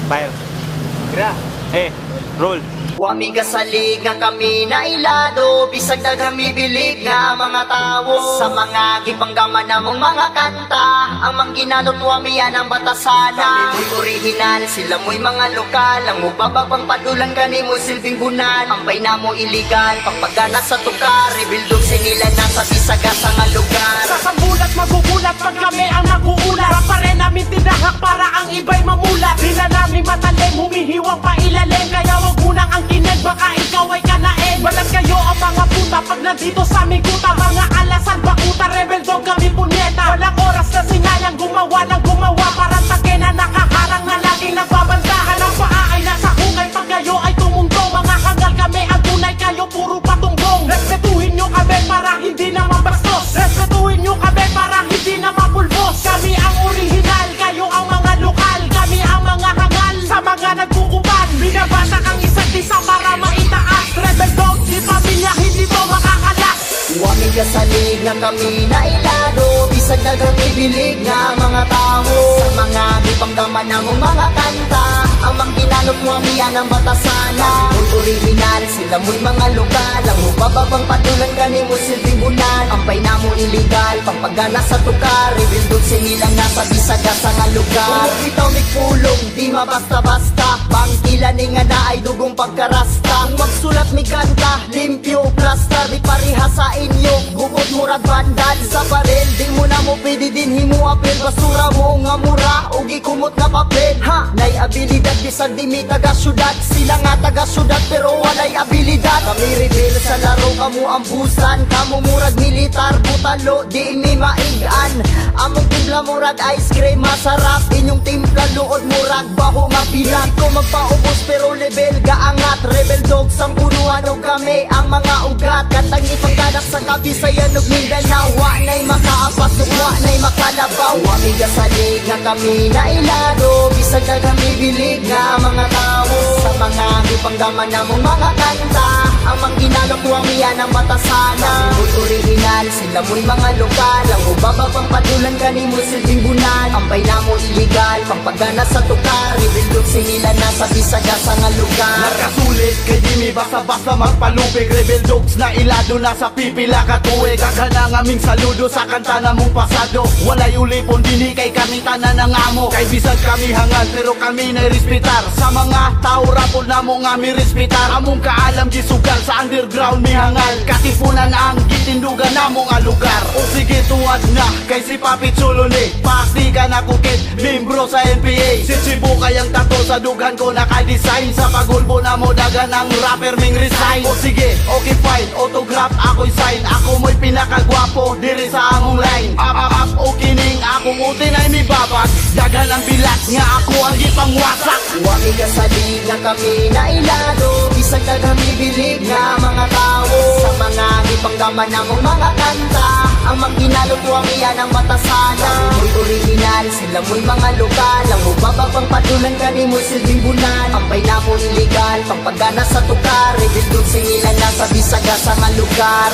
Fire. Gra. Roll. Wamiga sa liga kami na ilado, bisag na kami bilig nga mga tao. Sa mga gipanggaman namong mga kanta, ang mangginanot wami yan ang batasana. Kami mo'y original, sila mo'y mga lokal, ang mubababang padulan gani mo silbing bunan. Ampay na mo iligal, pagpagana sa tukar, rebuildog sinilan na sa bisaga sa nga lugar. Sa sambulat magugulat pag kami ang naguulat, rapa rin namin tinahak para ang iba'y mamulat. Di na namin matalim, humihiwang pa ilalim, kaya wag munang ang kinig, baka ikaw ay kanain. Walang kayo ang mga puta pag nandito sa aming kuta, mga alasan bakuta, rebel dog kami punyeta. Walang oras na sinayang gumawa ng gumawa, parang take na nakaharang na laging nagbabantahan. Ang paa ay nasa hukay pag kayo ay tumundo, mga hangal kami ang tunay, kayo puro patunggong. Respetuhin nyo kami para hindi na mabastos, respetuhin nyo kami para hindi na mapulbos. Kami ang original, kayo ang mga lokal, kami ang mga hangal sa mga nagkukuban. Binabatak ang isa't isa para maitaas, rebel dog, di pamilya, hindi to makakalas. Wamiga sa liga kami na ilado, bisag na kami bilig nga mga tao. Sa mga gipanggaman namong mga kanta, ang mangginanot wami yan ang batasana. Mo'y original, sila mo'y mga lokal, ang mubababang padulan gani mo silbing bunan. Ampay na mo iligal, pagpagana sa tukar, rebuildog sinilang nasa bisaga sa nga lugar. Kung itaw may pulong, di mabasta-basta, bangkila ni nga na ay dugong pagkarasta. Kung magsulat mi kanta, limpyo, plasta, di pariha sa inyo, bukod murag bandal sa baril. Di mo na mo pwede din himuapil, basura mo nga mura, ugi kumot na papel. Ha, nay abilidad, bisag di mi taga-syudad, sila nga taga-syudad pero walay abilidad. Kami rebel sa laro, kamu ambusan, kamu murag militar, butalo, di mi maigan. Among timpla murag ice cream, masarap, inyong timpla luod murag baho nga pilat. Ko magpaubos pero level gaangat, rebel dog sang punuan o kami ang mga ugat. Katang ipagkanak sa Kabisayan ug Mindanao, wa na'y makaapas ug wa na'y makalabaw. Wamiga sa liga kami na ilado, bisag na kami bilig nga mga tao. Sa mga gipanggaman namong mga kanta, ang mangginalok wami yan ang batasana. Mo'y original, sila mo'y mga lokal, ang ubababang padulan gani mo silbing bunan. Ampay na mo iligal, pagpagana sa tukar, rebuildog sinilan na sa bisaga sa nga lugar. Nakasulit kay di mi basta-basta magpalupig, rebel dogs na ilado na sa pipila katuig. Aghan ang aming saludo sa kanta na mong pasado, walay ulipon dini kay kami tanan ng amo. Kay bisag kami hangal pero kami na respetar, sa mga tao rapol na mo nga mi respetar. Among kaalam gisugal sa underground mi hangal, katipunan ang gitindugan na mo nga lugar. O sige tuwad na kay si Papi Chulo ni pasti ka na kukit, membro sa NPA. Si Cebu kayang tato sa dughan ko naka-design, sa pagulbo na mo dagan ang rapper ming resign. O sige, okay fine, autograph ako'y sign, ako mo'y pinakagwapo diri sa among line. Up, o kining akong utin ay mi babag, dagan ang bilat nga ako ang gipangwasak. Wamiga sa liga kami na ilado, bisag na kami bilig nga mga tao. Sa mga gipanggaman namong mga kanta, ang mangginalot wami yan ang batasana. Mo'y original, sila mo'y mga lokal, ang mubababang padulan gani mo silbing bunan. Ampay na mo iligal, pagpagana sa tukar, rebuildog singilan na sa bisaga sa nga lugar.